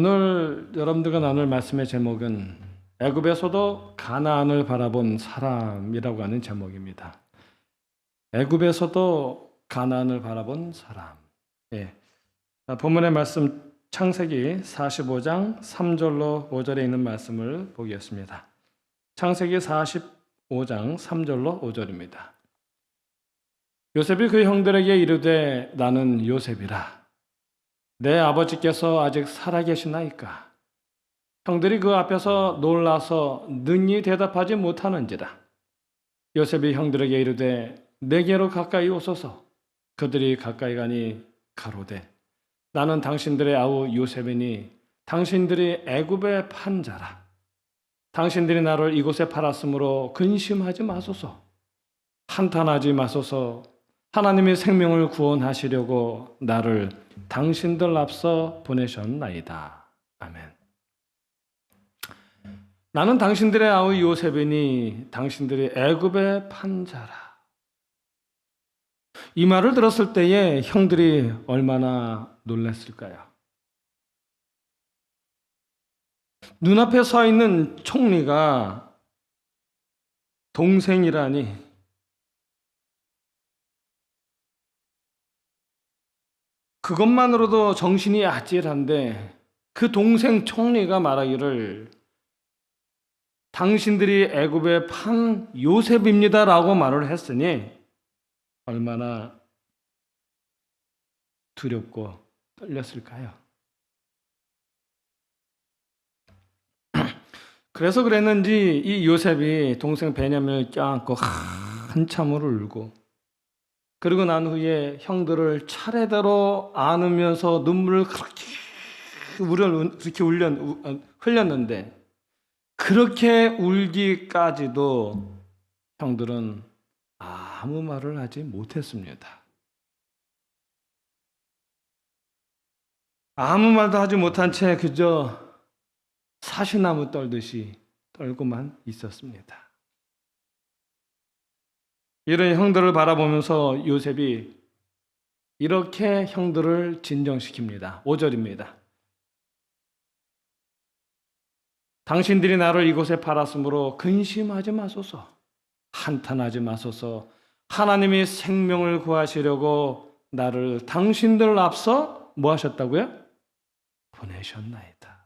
오늘 여러분들과 나눌 말씀의 제목은 애굽에서도 가나안을 바라본 사람이라고 하는 제목입니다. 애굽에서도 가나안을 바라본 사람. 예. 본문의 말씀 창세기 45장 3절로 5절에 있는 말씀을 보겠습니다. 창세기 45장 3절로 5절입니다. 요셉이 그 형들에게 이르되 나는 요셉이라. 내 아버지께서 아직 살아계시나이까? 형들이 그 앞에서 놀라서 능히 대답하지 못하는지라. 요셉이 형들에게 이르되 내게로 가까이 오소서. 그들이 가까이 가니 가로되 나는 당신들의 아우 요셉이니 당신들이 애굽에 판 자라. 당신들이 나를 이곳에 팔았으므로 근심하지 마소서. 한탄하지 마소서. 하나님이 생명을 구원하시려고 나를 당신들 앞서 보내셨나이다. 아멘. 나는 당신들의 아우 요셉이니 당신들이 애굽에 판 자라. 이 말을 들었을 때에 형들이 얼마나 놀랐을까요? 눈앞에 서 있는 총리가 동생이라니, 그것만으로도 정신이 아찔한데 그 동생 총리가 말하기를 당신들이 애굽에 판 요셉입니다라고 말을 했으니 얼마나 두렵고 떨렸을까요? 그래서 그랬는지 이 요셉이 동생 베냐민을 껴안고 한참을 울고, 그리고 난 후에 형들을 차례대로 안으면서 눈물을 그렇게 흘렸는데, 그렇게 울기까지도 형들은 아무 말을 하지 못했습니다. 아무 말도 하지 못한 채 그저 사시나무 떨듯이 떨고만 있었습니다. 이런 형들을 바라보면서 요셉이 이렇게 형들을 진정시킵니다. 5절입니다. 당신들이 나를 이곳에 팔았으므로 근심하지 마소서. 한탄하지 마소서. 하나님이 생명을 구하시려고 나를 당신들 앞서 뭐 하셨다고요? 보내셨나이다.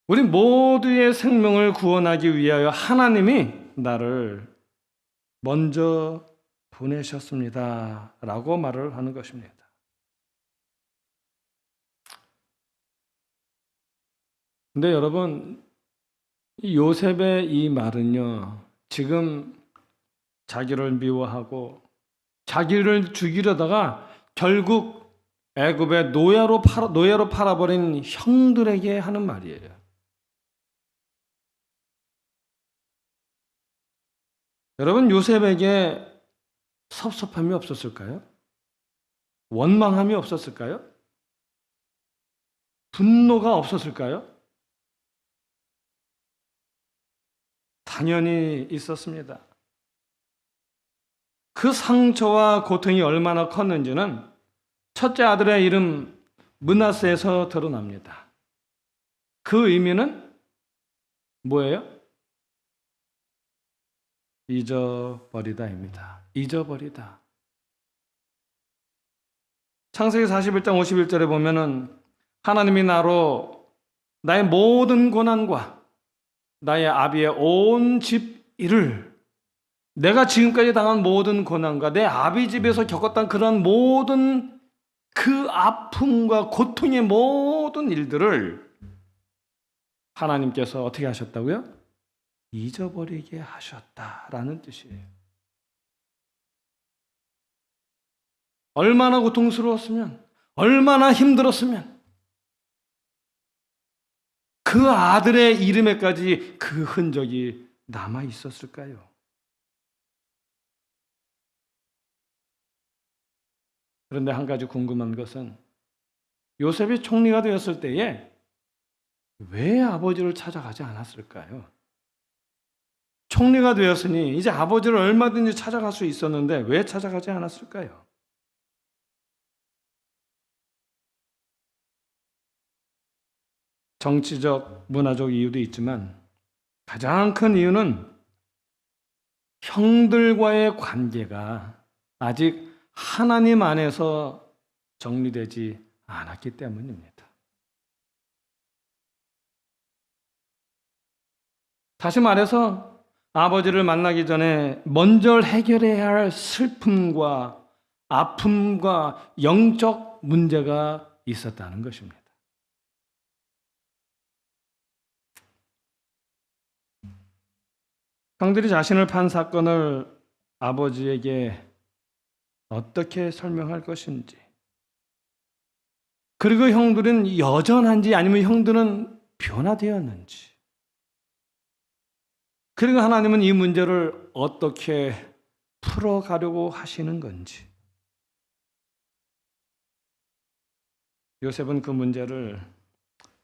우리 모두의 생명을 구원하기 위하여 하나님이 나를 먼저 보내셨습니다. 라고 말을 하는 것입니다. 근데 여러분, 이 요셉의 이 말은요, 지금 자기를 미워하고 자기를 죽이려다가 결국 애굽의 노예로 팔아버린 형들에게 하는 말이에요. 여러분, 요셉에게 섭섭함이 없었을까요? 원망함이 없었을까요? 분노가 없었을까요? 당연히 있었습니다. 그 상처와 고통이 얼마나 컸는지는 첫째 아들의 이름 므낫세에서 드러납니다. 그 의미는 뭐예요? 잊어버리다입니다. 잊어버리다. 창세기 41장 51절에 보면은 하나님이 나로 나의 모든 고난과 나의 아비의 온 집 일을, 내가 지금까지 당한 모든 고난과 내 아비 집에서 겪었던 그런 모든 그 아픔과 고통의 모든 일들을 하나님께서 어떻게 하셨다고요? 잊어버리게 하셨다라는 뜻이에요. 얼마나 고통스러웠으면, 얼마나 힘들었으면 그 아들의 이름에까지 그 흔적이 남아 있었을까요? 그런데 한 가지 궁금한 것은 요셉이 총리가 되었을 때에 왜 아버지를 찾아가지 않았을까요? 총리가 되었으니 이제 아버지를 얼마든지 찾아갈 수 있었는데 왜 찾아가지 않았을까요? 정치적, 문화적 이유도 있지만 가장 큰 이유는 형들과의 관계가 아직 하나님 안에서 정리되지 않았기 때문입니다. 다시 말해서 아버지를 만나기 전에 먼저 해결해야 할 슬픔과 아픔과 영적 문제가 있었다는 것입니다. 형들이 자신을 판 사건을 아버지에게 어떻게 설명할 것인지, 그리고 형들은 여전한지 아니면 형들은 변화되었는지, 그리고 하나님은 이 문제를 어떻게 풀어가려고 하시는 건지. 요셉은 그 문제를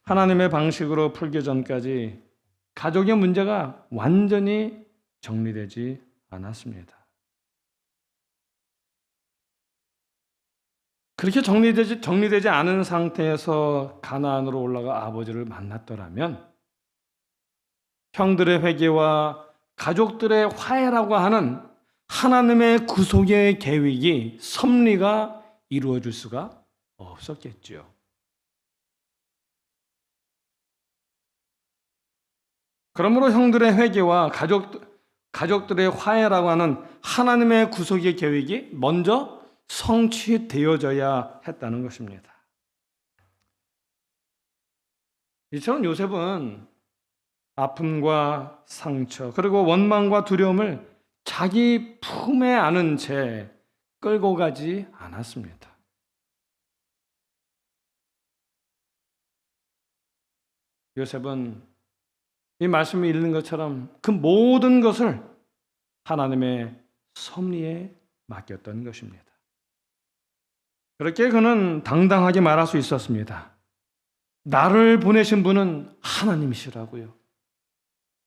하나님의 방식으로 풀기 전까지 가족의 문제가 완전히 정리되지 않았습니다. 그렇게 정리되지 않은 상태에서 가나안으로 올라가 아버지를 만났더라면 형들의 회개와 가족들의 화해라고 하는 하나님의 구속의 계획이 섭리가 이루어질 수가 없었겠지요. 그러므로 형들의 회개와 가족들의 화해라고 하는 하나님의 구속의 계획이 먼저 성취되어져야 했다는 것입니다. 이처럼 요셉은 아픔과 상처 그리고 원망과 두려움을 자기 품에 안은 채 끌고 가지 않았습니다. 요셉은 이 말씀을 읽는 것처럼 그 모든 것을 하나님의 섭리에 맡겼던 것입니다. 그렇게 그는 당당하게 말할 수 있었습니다. 나를 보내신 분은 하나님이시라고요.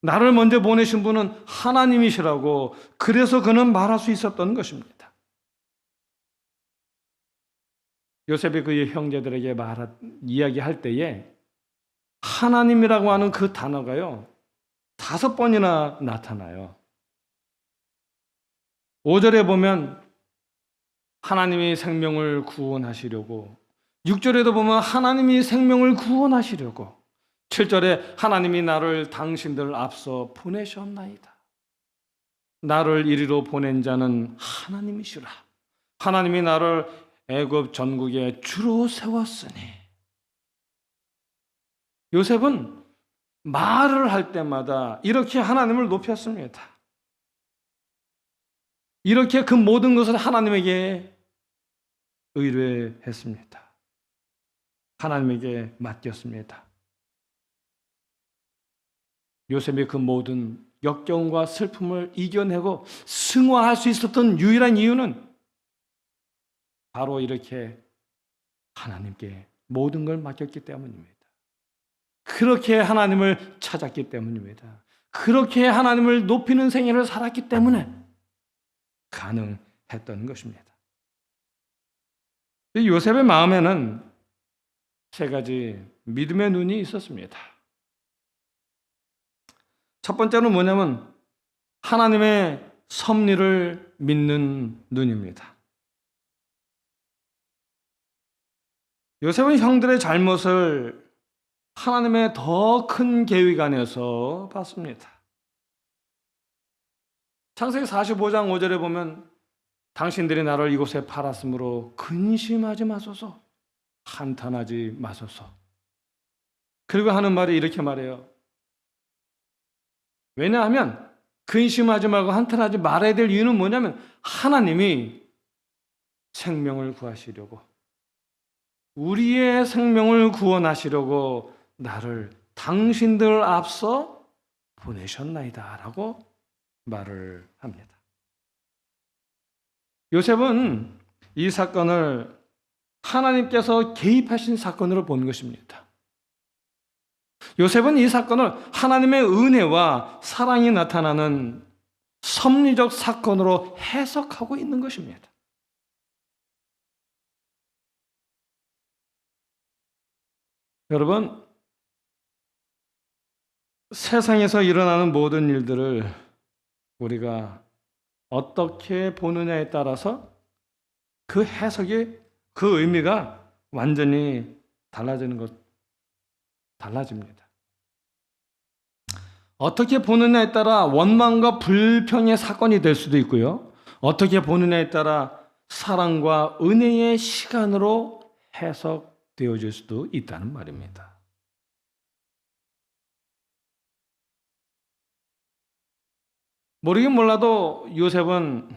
나를 먼저 보내신 분은 하나님이시라고, 그래서 그는 말할 수 있었던 것입니다. 요셉이 그 형제들에게 이야기할 때에 하나님이라고 하는 그 단어가요 5번이나 나타나요. 5절에 보면 하나님이 생명을 구원하시려고, 6절에도 보면 하나님이 생명을 구원하시려고, 7절에 하나님이 나를 당신들 앞서 보내셨나이다. 나를 이리로 보낸 자는 하나님이시라. 하나님이 나를 애굽 전국에 주로 세웠으니. 요셉은 말을 할 때마다 이렇게 하나님을 높였습니다. 이렇게 그 모든 것을 하나님에게 의뢰했습니다. 하나님에게 맡겼습니다. 요셉이 그 모든 역경과 슬픔을 이겨내고 승화할 수 있었던 유일한 이유는 바로 이렇게 하나님께 모든 걸 맡겼기 때문입니다. 그렇게 하나님을 찾았기 때문입니다. 그렇게 하나님을 높이는 생애를 살았기 때문에 가능했던 것입니다. 요셉의 마음에는 3가지 믿음의 눈이 있었습니다. 첫 번째는 뭐냐면 하나님의 섭리를 믿는 눈입니다. 요셉은 형들의 잘못을 하나님의 더 큰 계획 안에서 봤습니다. 창세기 45장 5절에 보면 당신들이 나를 이곳에 팔았으므로 근심하지 마소서, 한탄하지 마소서. 그리고 하는 말이 이렇게 말해요. 왜냐하면 근심하지 말고 한탄하지 말아야 될 이유는 뭐냐면 하나님이 생명을 구하시려고, 우리의 생명을 구원하시려고 나를 당신들 앞서 보내셨나이다 라고 말을 합니다. 요셉은 이 사건을 하나님께서 개입하신 사건으로 본 것입니다. 요셉은 이 사건을 하나님의 은혜와 사랑이 나타나는 섭리적 사건으로 해석하고 있는 것입니다. 여러분, 세상에서 일어나는 모든 일들을 우리가 어떻게 보느냐에 따라서 그 해석이, 그 의미가 완전히 달라집니다. 어떻게 보느냐에 따라 원망과 불평의 사건이 될 수도 있고요. 어떻게 보느냐에 따라 사랑과 은혜의 시간으로 해석되어질 수도 있다는 말입니다. 모르긴 몰라도 요셉은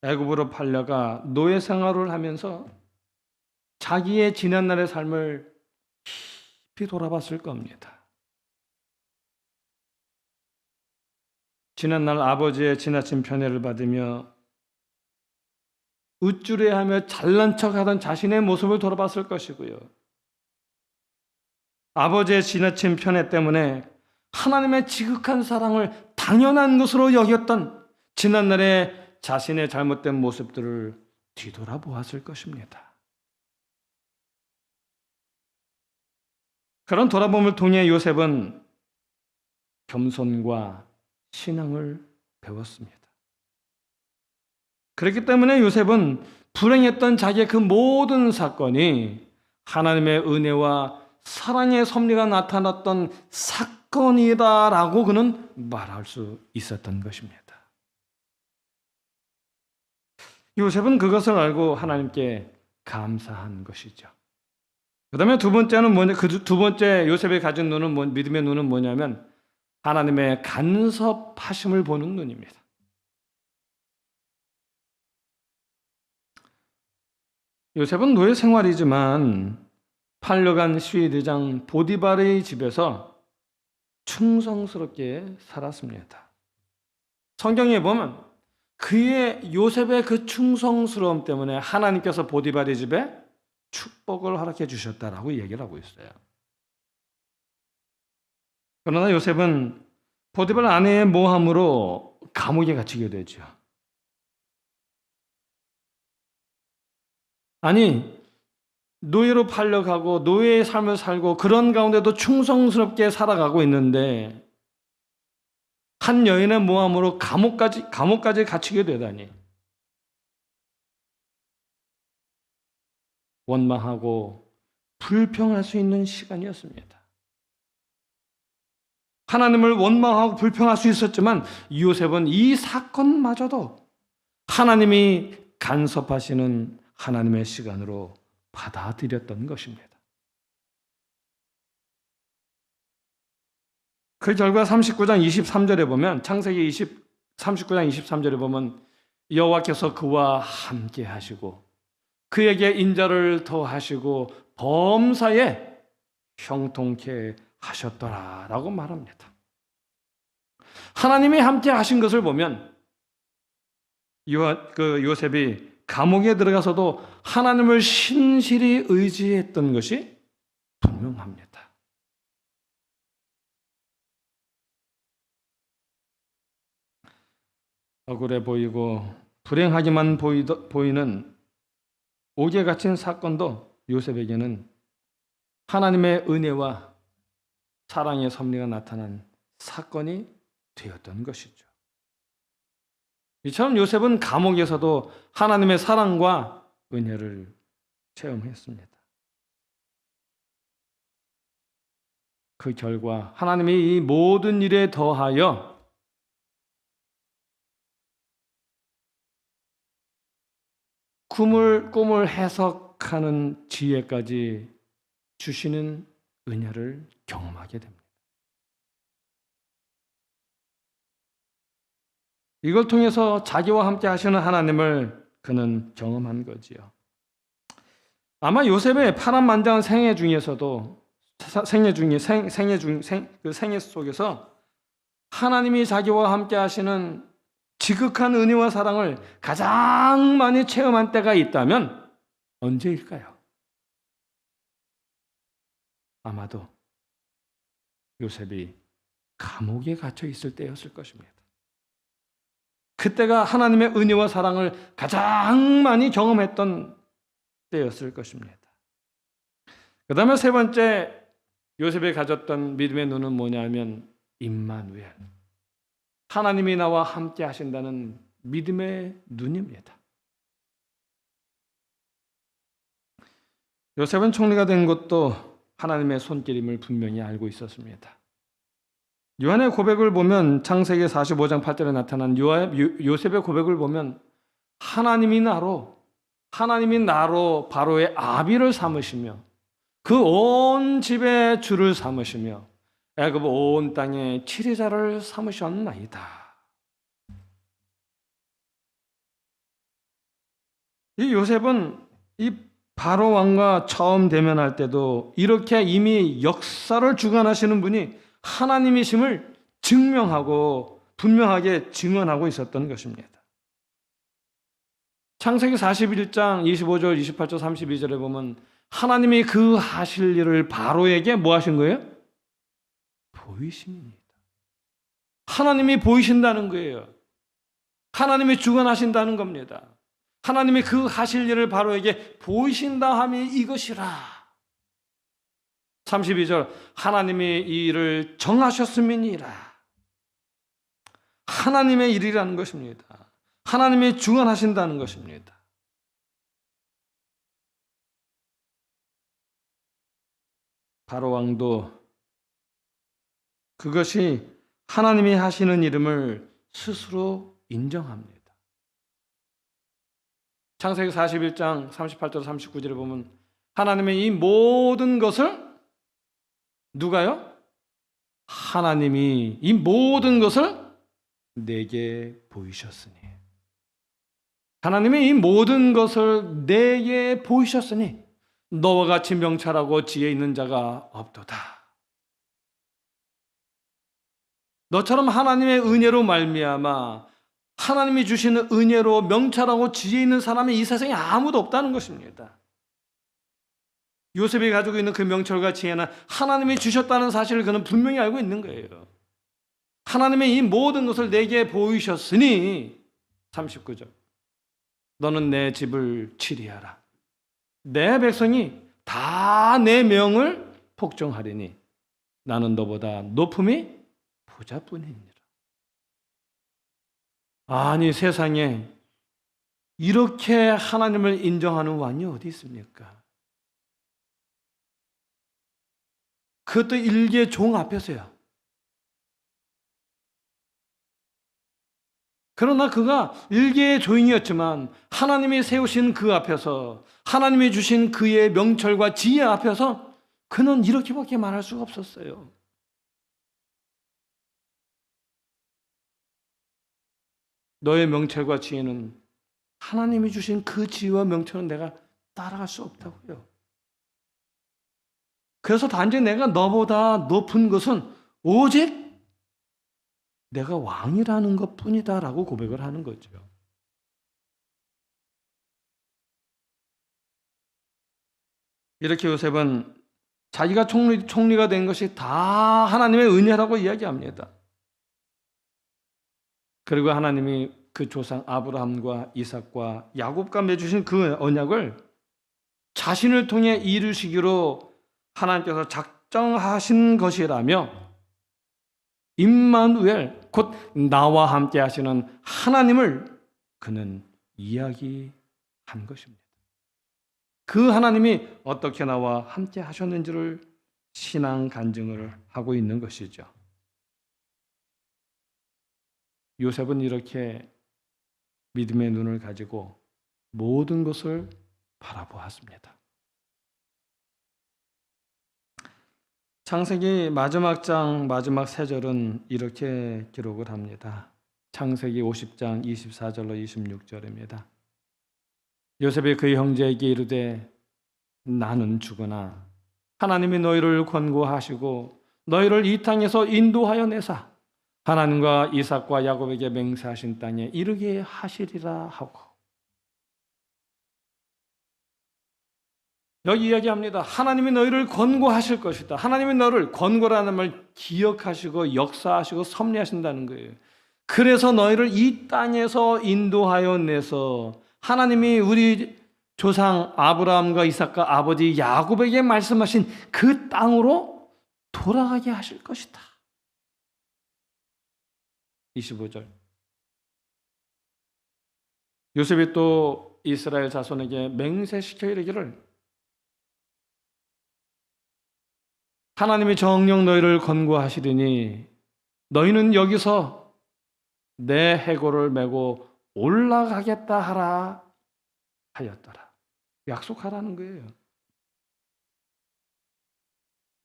애굽으로 팔려가 노예 생활을 하면서 자기의 지난날의 삶을 깊이 돌아봤을 겁니다. 지난날 아버지의 지나친 편애를 받으며 우쭐해하며 잘난 척하던 자신의 모습을 돌아봤을 것이고요. 아버지의 지나친 편애 때문에 하나님의 지극한 사랑을 당연한 것으로 여겼던 지난날의 자신의 잘못된 모습들을 뒤돌아보았을 것입니다. 그런 돌아봄을 통해 요셉은 겸손과 신앙을 배웠습니다. 그렇기 때문에 요셉은 불행했던 자기의 그 모든 사건이 하나님의 은혜와 사랑의 섭리가 나타났던 사건이다라고 그는 말할 수 있었던 것입니다. 요셉은 그것을 알고 하나님께 감사한 것이죠. 그 다음에 두 번째는 두 번째 요셉이 가진 눈은 믿음의 눈은 뭐냐면 하나님의 간섭하심을 보는 눈입니다. 요셉은 노예 생활이지만 팔려간 시위대장 보디발의 집에서 충성스럽게 살았습니다. 성경에 보면 요셉의 그 충성스러움 때문에 하나님께서 보디발의 집에 축복을 허락해 주셨다라고 얘기를 하고 있어요. 그러나 요셉은 보디발 아내의 모함으로 감옥에 갇히게 되죠. 아니, 노예로 팔려가고 노예의 삶을 살고 그런 가운데도 충성스럽게 살아가고 있는데 한 여인의 모함으로 감옥까지 갇히게 되다니. 원망하고 불평할 수 있는 시간이었습니다. 하나님을 원망하고 불평할 수 있었지만 요셉은 이 사건마저도 하나님이 간섭하시는 하나님의 시간으로 받아들였던 것입니다. 그 결과 39장 23절에 보면 창세기 39장 23절에 보면 여호와께서 그와 함께 하시고 그에게 인자를 더하시고 범사에 형통케 하셨더라라고 말합니다. 하나님이 함께 하신 것을 보면 요셉이 감옥에 들어가서도 하나님을 신실히 의지했던 것이 분명합니다. 억울해 보이고 불행하게만 보이는 옥에 갇힌 사건도 요셉에게는 하나님의 은혜와 사랑의 섭리가 나타난 사건이 되었던 것이죠. 이처럼 요셉은 감옥에서도 하나님의 사랑과 은혜를 체험했습니다. 그 결과 하나님이 이 모든 일에 더하여 꿈을 해석하는 지혜까지 주시는 은혜를 경험하게 됩니다. 이걸 통해서 자기와 함께 하시는 하나님을 그는 경험한 거지요. 아마 요셉의 파란만장한 생애 중에서도 그 생애 속에서 하나님이 자기와 함께 하시는 지극한 은혜와 사랑을 가장 많이 체험한 때가 있다면 언제일까요? 아마도 요셉이 감옥에 갇혀 있을 때였을 것입니다. 그때가 하나님의 은혜와 사랑을 가장 많이 경험했던 때였을 것입니다. 그 다음에 세 번째 요셉이 가졌던 믿음의 눈은 뭐냐면 임마누엘, 하나님이 나와 함께 하신다는 믿음의 눈입니다. 요셉은 총리가 된 것도 하나님의 손길임을 분명히 알고 있었습니다. 요한의 고백을 보면 창세기 45장 8절에 나타난 요셉의 고백을 보면 하나님이 나로 바로의 아비를 삼으시며 그 온 집의 주를 삼으시며 애굽 온 땅의 치리자를 삼으셨나이다. 이 요셉은 이 바로 왕과 처음 대면할 때도 이렇게 이미 역사를 주관하시는 분이 하나님이심을 증명하고 분명하게 증언하고 있었던 것입니다. 창세기 41장 25절, 28절, 32절에 보면 하나님이 그 하실 일을 바로에게 뭐 하신 거예요? 보이십니다. 하나님이 보이신다는 거예요. 하나님이 주관하신다는 겁니다. 하나님이 그 하실 일을 바로에게 보이신다 함이 이것이라. 32절, 하나님이 이 일을 정하셨음이니라. 하나님의 일이라는 것입니다. 하나님이 주관하신다는 것입니다. 바로 왕도 그것이 하나님이 하시는 이름을 스스로 인정합니다. 창세기 41장 38절 39절에 보면 하나님의 이 모든 것을 누가요? 하나님이 이 모든 것을 내게 보이셨으니, 하나님이 이 모든 것을 내게 보이셨으니 너와 같이 명철하고 지혜 있는 자가 없도다. 너처럼 하나님의 은혜로 말미암아 하나님이 주시는 은혜로 명철하고 지혜 있는 사람이 이 세상에 아무도 없다는 것입니다. 요셉이 가지고 있는 그 명철과 지혜는 하나님이 주셨다는 사실을 그는 분명히 알고 있는 거예요. 하나님의 이 모든 것을 내게 보이셨으니 39절, 너는 내 집을 치리하라. 내 백성이 다 내 명을 복종하리니 나는 너보다 높음이 부자뿐이니라. 아니, 세상에 이렇게 하나님을 인정하는 왕이 어디 있습니까? 그것도 일개 종 앞에서야. 그러나 그가 일개의 종이었지만 하나님이 세우신 그 앞에서, 하나님이 주신 그의 명철과 지혜 앞에서 그는 이렇게밖에 말할 수가 없었어요. 너의 명철과 지혜는, 하나님이 주신 그 지혜와 명철은 내가 따라갈 수 없다고요. 그래서 단지 내가 너보다 높은 것은 오직 내가 왕이라는 것뿐이다 라고 고백을 하는 거죠. 이렇게 요셉은 자기가 총리가 된 것이 다 하나님의 은혜라고 이야기합니다. 그리고 하나님이 그 조상 아브라함과 이삭과 야곱과 맺으신 그 언약을 자신을 통해 이루시기로 하나님께서 작정하신 것이라며 임마누엘, 곧 나와 함께 하시는 하나님을 그는 이야기한 것입니다. 그 하나님이 어떻게 나와 함께 하셨는지를 신앙 간증을 하고 있는 것이죠. 요셉은 이렇게 믿음의 눈을 가지고 모든 것을 바라보았습니다. 창세기 마지막 장 마지막 세 절은 이렇게 기록을 합니다. 창세기 50장 24절로 26절입니다. 요셉이 그의 형제에게 이르되 나는 죽으나 하나님이 너희를 권고하시고 너희를 이 땅에서 인도하여 내사 하나님과 이삭과 야곱에게 맹세하신 땅에 이르게 하시리라 하고, 여기 이야기합니다. 하나님이 너희를 권고하실 것이다. 하나님이 너를, 권고라는 말 기억하시고 역사하시고 섭리하신다는 거예요. 그래서 너희를 이 땅에서 인도하여 내서 하나님이 우리 조상 아브라함과 이삭과 아버지 야곱에게 말씀하신 그 땅으로 돌아가게 하실 것이다. 25절. 요셉이 또 이스라엘 자손에게 맹세시켜 이르기를 하나님이 정녕 너희를 권고하시리니 너희는 여기서 내 해골을 메고 올라가겠다 하라 하였더라. 약속하라는 거예요.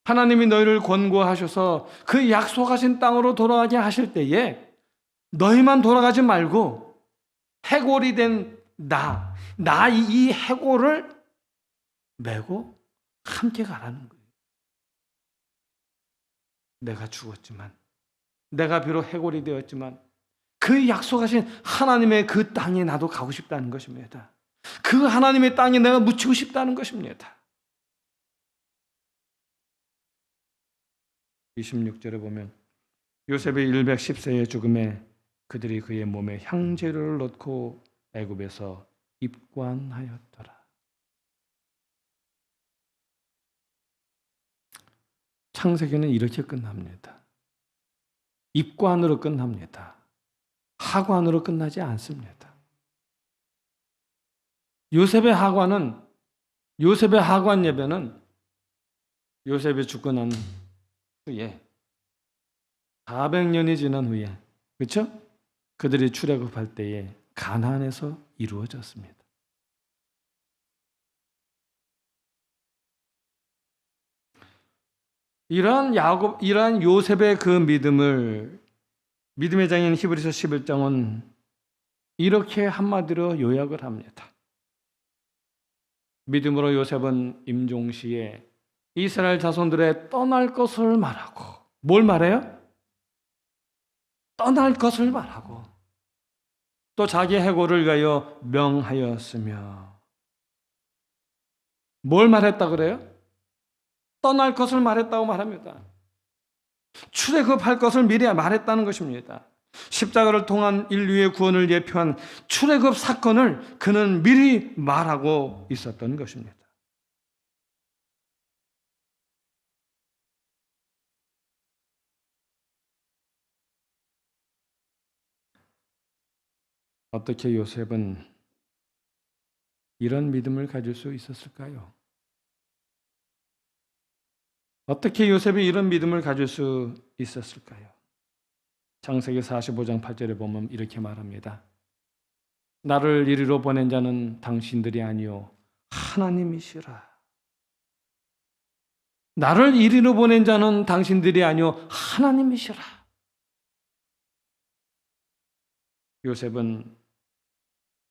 하나님이 너희를 권고하셔서 그 약속하신 땅으로 돌아가게 하실 때에 너희만 돌아가지 말고 해골이 된 나 이 해골을 메고 함께 가라는 거예요. 내가 죽었지만, 내가 비록 해골이 되었지만 그 약속하신 하나님의 그 땅에 나도 가고 싶다는 것입니다. 그 하나님의 땅에 내가 묻히고 싶다는 것입니다. 26절에 보면 요셉의 110세의 죽음에 그들이 그의 몸에 향재료를 넣고 애굽에서 입관하였더라. 창세기는 이렇게 끝납니다. 입관으로 끝납니다. 하관으로 끝나지 않습니다. 요셉의 하관 예배는 요셉이 죽고 난 후에 400년이 지난 후에, 그렇죠? 그들이 출애굽할 때에 가나안에서 이루어졌습니다. 이러한 요셉의 그 믿음의 장인 히브리서 11장은 이렇게 한마디로 요약을 합니다. 믿음으로 요셉은 임종시에 이스라엘 자손들의 떠날 것을 말하고, 뭘 말해요? 떠날 것을 말하고, 또 자기 해골을 위하여 명하였으며, 뭘 말했다 그래요? 떠날 것을 말했다고 말합니다. 출애굽할 것을 미리 말했다는 것입니다. 십자가를 통한 인류의 구원을 예표한 출애굽 사건을 그는 미리 말하고 있었던 것입니다. 어떻게 요셉은 이런 믿음을 가질 수 있었을까요? 어떻게 요셉이 이런 믿음을 가질 수 있었을까요? 창세기 45장 8절에 보면 이렇게 말합니다. 나를 이리로 보낸 자는 당신들이 아니요 하나님이시라. 나를 이리로 보낸 자는 당신들이 아니요 하나님이시라. 요셉은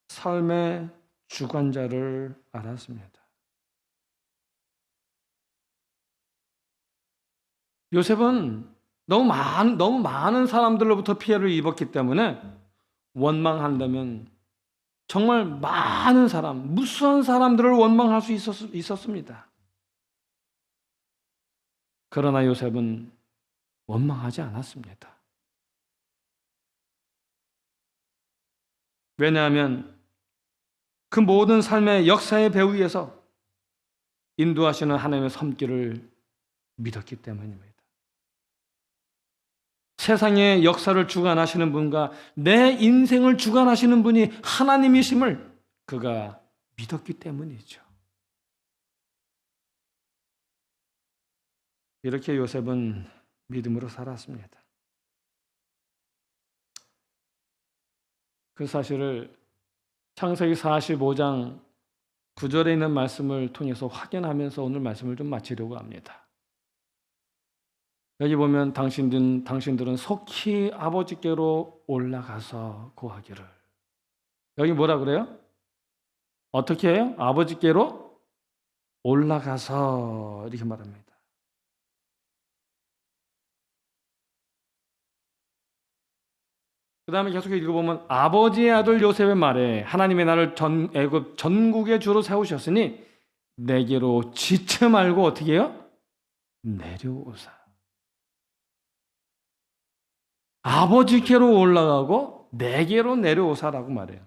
삶의 주관자를 알았습니다. 요셉은 너무 많은 사람들로부터 피해를 입었기 때문에 원망한다면 정말 많은 사람, 무수한 사람들을 원망할 수 있었습니다. 그러나 요셉은 원망하지 않았습니다. 왜냐하면 그 모든 삶의 역사의 배후 위에서 인도하시는 하나님의 손길을 믿었기 때문입니다. 세상의 역사를 주관하시는 분과 내 인생을 주관하시는 분이 하나님이심을 그가 믿었기 때문이죠. 이렇게 요셉은 믿음으로 살았습니다. 그 사실을 창세기 45장 9절에 있는 말씀을 통해서 확인하면서 오늘 말씀을 좀 마치려고 합니다. 여기 보면 당신들은 속히 아버지께로 올라가서 구하기를. 여기 뭐라 그래요? 어떻게 해요? 아버지께로 올라가서 이렇게 말합니다. 그 다음에 계속 읽어보면 아버지의 아들 요셉의 말에 하나님의 나를 애굽 전국의 주로 세우셨으니 내게로 지체 말고 어떻게 해요? 내려오사. 아버지께로 올라가고 내게로 내려오사라고 말해요.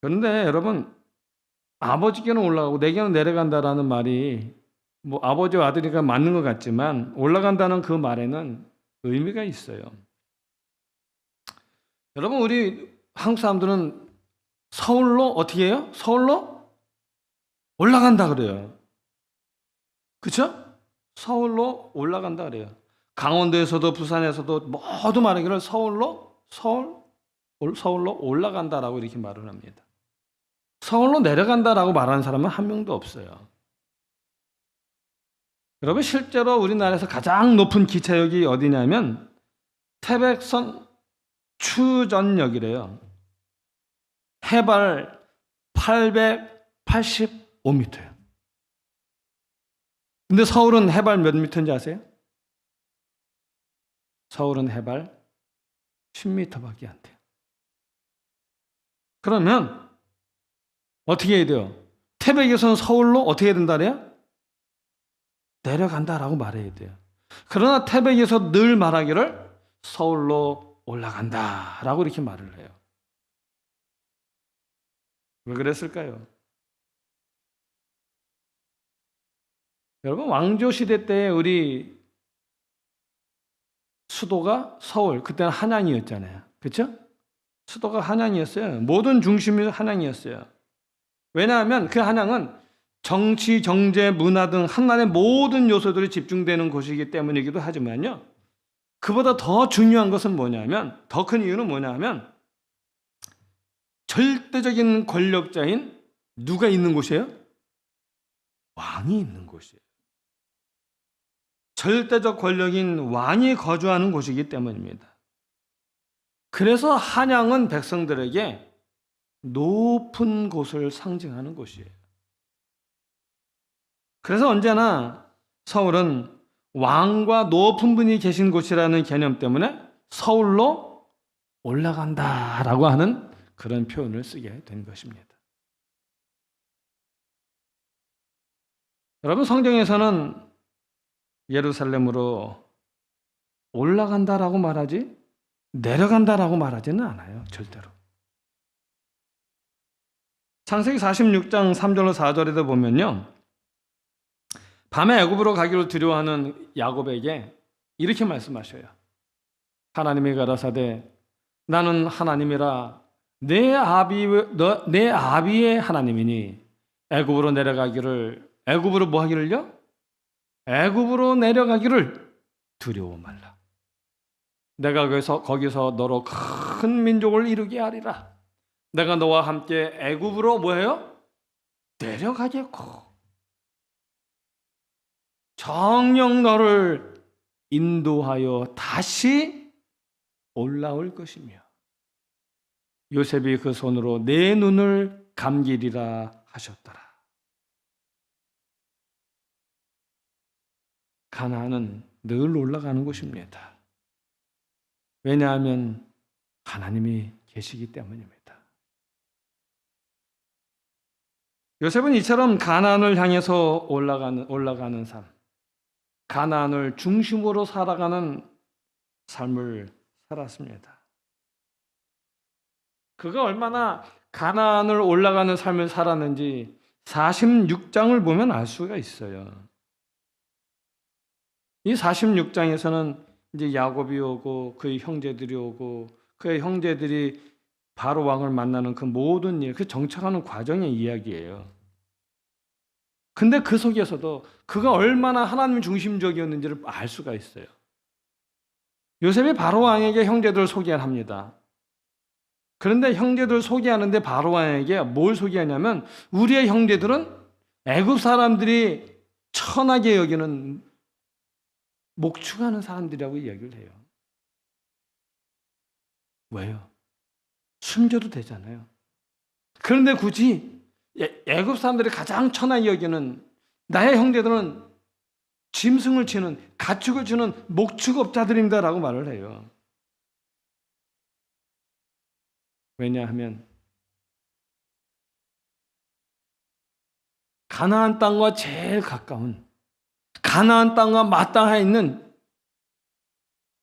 그런데 여러분, 아버지께는 올라가고 내게는 내려간다라는 말이 뭐 아버지와 아들이가 맞는 것 같지만 올라간다는 그 말에는 의미가 있어요. 여러분, 우리 한국 사람들은 서울로 어떻게 해요? 서울로 올라간다 그래요. 그렇죠? 서울로 올라간다 그래요. 강원도에서도 부산에서도 모두 말하기를 서울로 올라간다라고 이렇게 말을 합니다. 서울로 내려간다라고 말하는 사람은 한 명도 없어요. 여러분, 실제로 우리나라에서 가장 높은 기차역이 어디냐면 태백선 추전역이래요. 해발 885m예요. 근데 서울은 해발 몇 미터인지 아세요? 서울은 해발 10m밖에 안 돼요. 그러면 어떻게 해야 돼요? 태백에서는 서울로 어떻게 해야 된다 그래요? 내려간다라고 말해야 돼요. 그러나 태백에서 늘 말하기를 서울로 올라간다라고 이렇게 말을 해요. 왜 그랬을까요? 여러분, 왕조시대 때 우리 수도가 서울, 그때는 한양이었잖아요. 그렇죠? 수도가 한양이었어요. 모든 중심이 한양이었어요. 왜냐하면 그 한양은 정치, 경제, 문화 등 한나라의 모든 요소들이 집중되는 곳이기 때문이기도 하지만요. 그보다 더 중요한 것은 뭐냐면, 더 큰 이유는 뭐냐면 절대적인 권력자인 누가 있는 곳이에요? 왕이 있는 곳이에요. 절대적 권력인 왕이 거주하는 곳이기 때문입니다. 그래서 한양은 백성들에게 높은 곳을 상징하는 곳이에요. 그래서 언제나 서울은 왕과 높은 분이 계신 곳이라는 개념 때문에 서울로 올라간다라고 하는 그런 표현을 쓰게 된 것입니다. 여러분, 성경에서는 예루살렘으로 올라간다라고 말하지 내려간다라고 말하지는 않아요. 절대로. 창세기 46장 3절로 4절에도 보면요, 밤에 애굽으로 가기를 두려워하는 야곱에게 이렇게 말씀하셔요. 하나님이 가라사대 나는 하나님이라 내 아비의 하나님이니 애굽으로 내려가기를 애굽으로 뭐 하기를요? 애굽으로 내려가기를 두려워 말라. 내가 거기서 너로 큰 민족을 이루게 하리라. 내가 너와 함께 애굽으로 뭐예요? 내려가겠고 정녕 너를 인도하여 다시 올라올 것이며 요셉이 그 손으로 내 눈을 감기리라 하셨더라. 가나안은 늘 올라가는 곳입니다. 왜냐하면 하나님이 계시기 때문입니다. 요셉은 이처럼 가나안을 향해서 올라가는 삶, 가나안을 중심으로 살아가는 삶을 살았습니다. 그가 얼마나 가나안을 올라가는 삶을 살았는지 46장을 보면 알 수가 있어요. 이 46장에서는 이제 야곱이 오고 그의 형제들이 오고 그의 형제들이 바로 왕을 만나는 그 모든 일, 그 정착하는 과정의 이야기예요. 근데 그 속에서도 그가 얼마나 하나님 중심적이었는지를 알 수가 있어요. 요셉이 바로 왕에게 형제들을 소개합니다. 그런데 형제들을 소개하는데 바로 왕에게 뭘 소개하냐면 우리의 형제들은 애굽 사람들이 천하게 여기는 목축하는 사람들이라고 이야기를 해요. 왜요? 숨겨도 되잖아요. 그런데 굳이 애굽 사람들이 가장 천하게 여기는 나의 형제들은 짐승을 치는 가축을 치는 목축업자들입니다라고 말을 해요. 왜냐하면 가나안 땅과 제일 가까운 가나안 땅과 마땅해 있는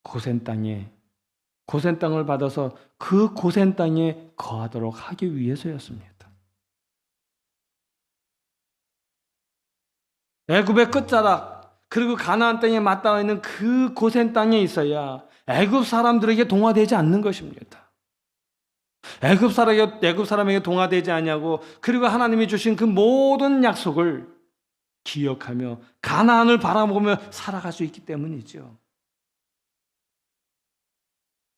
고센 땅을 받아서 그 고센 땅에 거하도록 하기 위해서였습니다. 애굽의 끝자락, 그리고 가나안 땅에 맞닿아 있는 그 고센 땅에 있어야 애굽 사람들에게 동화되지 않는 것입니다. 애굽 사람에게 동화되지 않냐고, 그리고 하나님이 주신 그 모든 약속을 기억하며 가나안을 바라보며 살아갈 수 있기 때문이죠.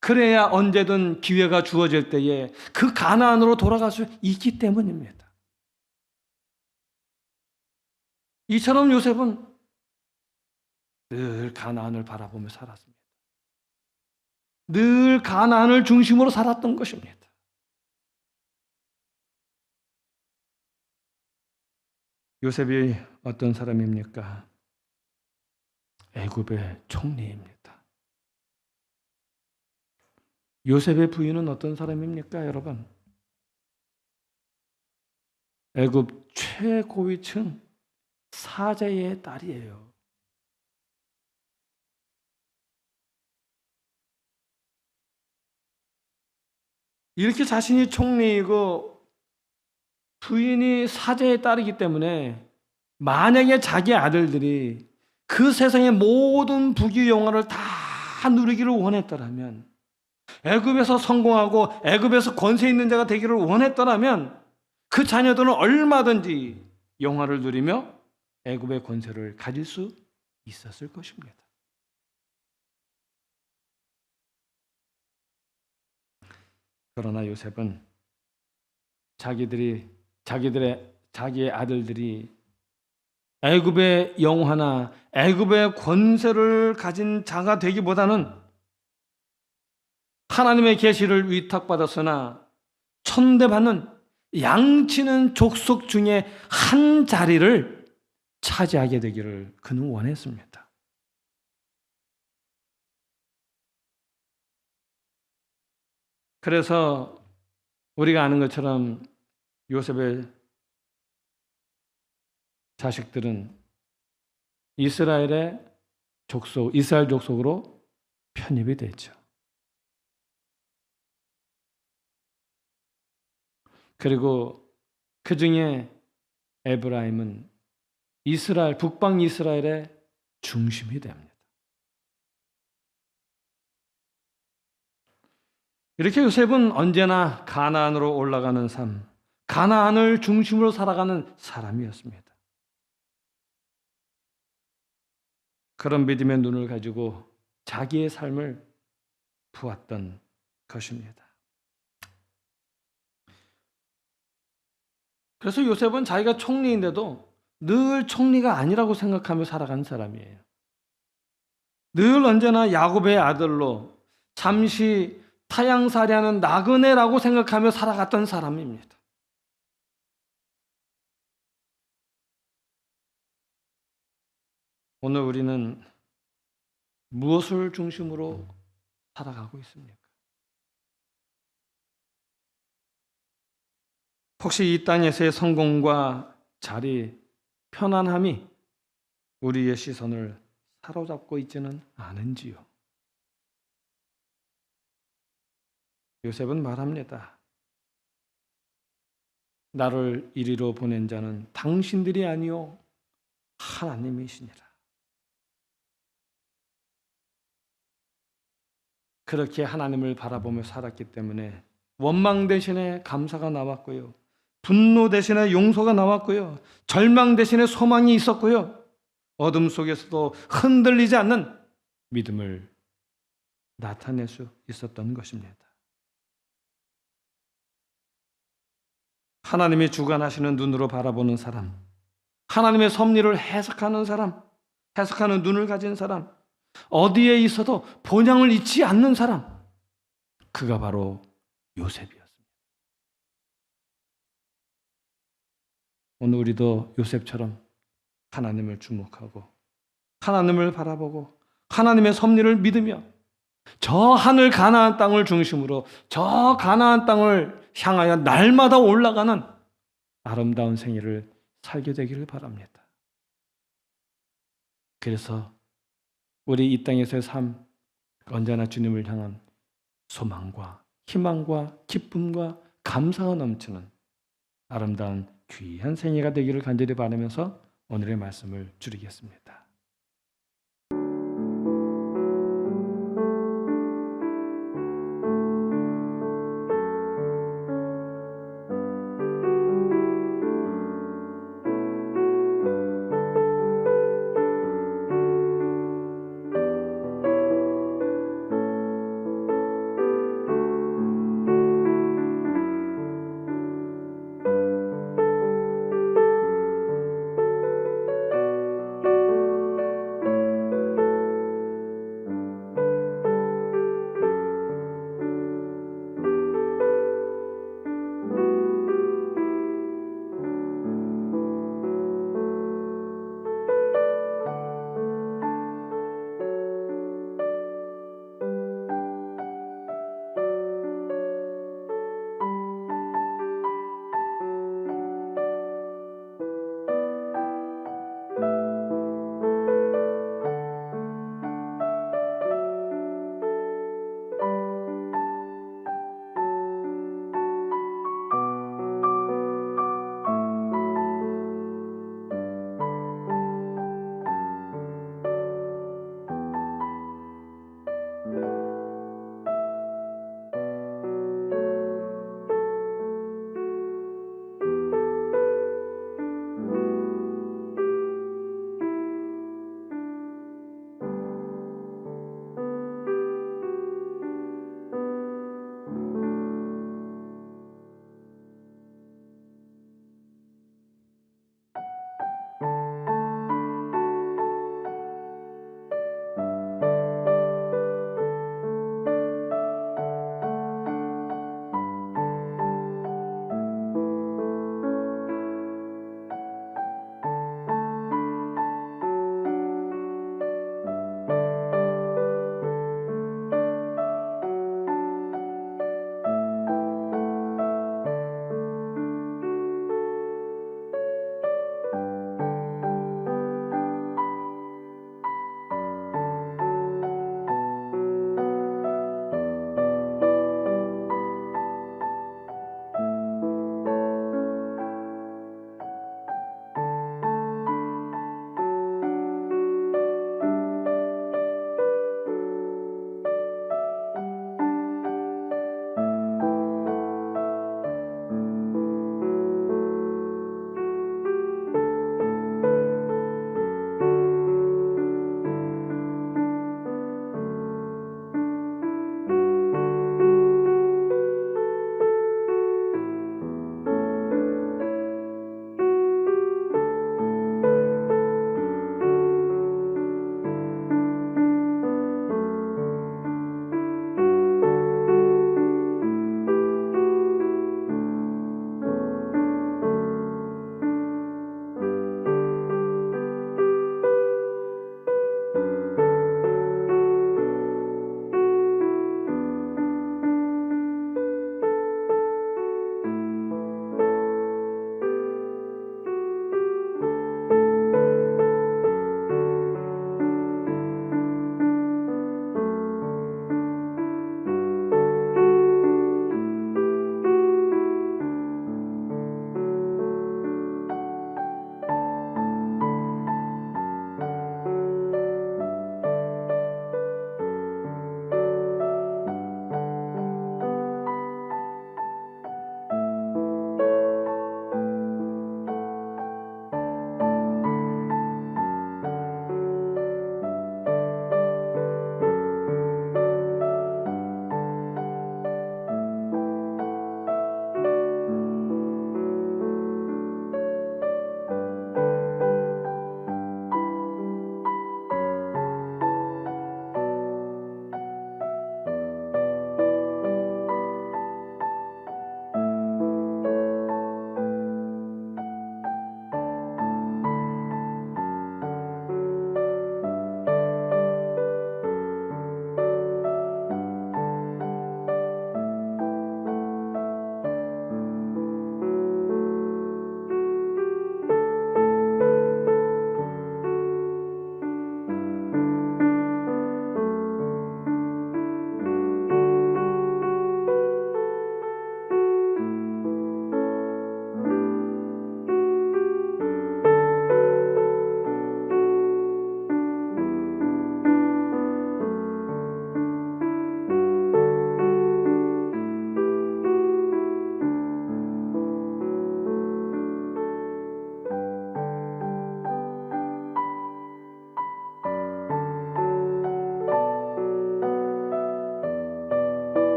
그래야 언제든 기회가 주어질 때에 그 가나안으로 돌아갈 수 있기 때문입니다. 이처럼 요셉은 늘 가나안을 바라보며 살았습니다. 늘 가나안을 중심으로 살았던 것입니다. 요셉이 어떤 사람입니까? 애굽의 총리입니다. 요셉의 부인은 어떤 사람입니까, 여러분? 애굽 최고위층 사제의 딸이에요. 이렇게 자신이 총리이고 부인이 사제의 딸이기 때문에 만약에 자기 아들들이 그 세상의 모든 부귀영화를 다 누리기를 원했더라면, 애굽에서 성공하고 애굽에서 권세 있는 자가 되기를 원했더라면 그 자녀들은 얼마든지 영화를 누리며 애굽의 권세를 가질 수 있었을 것입니다. 그러나 요셉은 자기의 아들들이 애굽의 영화나 애굽의 권세를 가진 자가 되기보다는 하나님의 계시를 위탁받았으나 천대받는 양치는 족속 중에 한 자리를 차지하게 되기를 그는 원했습니다. 그래서 우리가 아는 것처럼 요셉의 자식들은 이스라엘 족속으로 편입이 됐죠. 그리고 그 중에 에브라임은 북방 이스라엘의 중심이 됩니다. 이렇게 요셉은 언제나 가나안으로 올라가는 삶, 가나안을 중심으로 살아가는 사람이었습니다. 그런 믿음의 눈을 가지고 자기의 삶을 보았던 것입니다. 그래서 요셉은 자기가 총리인데도 늘 총리가 아니라고 생각하며 살아간 사람이에요. 늘 언제나 야곱의 아들로 잠시 타양살이하는 나그네라고 생각하며 살아갔던 사람입니다. 오늘 우리는 무엇을 중심으로 살아가고 있습니까? 혹시 이 땅에서의 성공과 자리, 편안함이 우리의 시선을 사로잡고 있지는 않은지요? 요셉은 말합니다. 나를 이리로 보낸 자는 당신들이 아니요 하나님이시니라. 그렇게 하나님을 바라보며 살았기 때문에 원망 대신에 감사가 나왔고요, 분노 대신에 용서가 나왔고요, 절망 대신에 소망이 있었고요, 어둠 속에서도 흔들리지 않는 믿음을 나타낼 수 있었던 것입니다. 하나님이 주관하시는 눈으로 바라보는 사람, 하나님의 섭리를 해석하는 사람, 해석하는 눈을 가진 사람, 어디에 있어도 본향을 잊지 않는 사람, 그가 바로 요셉이었습니다. 오늘 우리도 요셉처럼 하나님을 주목하고 하나님을 바라보고 하나님의 섭리를 믿으며 저 하늘 가나안 땅을 중심으로 저 가나안 땅을 향하여 날마다 올라가는 아름다운 생애를 살게 되기를 바랍니다. 그래서 우리 이 땅에서의 삶, 언제나 주님을 향한 소망과 희망과 기쁨과 감사가 넘치는 아름다운 귀한 생애가 되기를 간절히 바라면서 오늘의 말씀을 줄이겠습니다.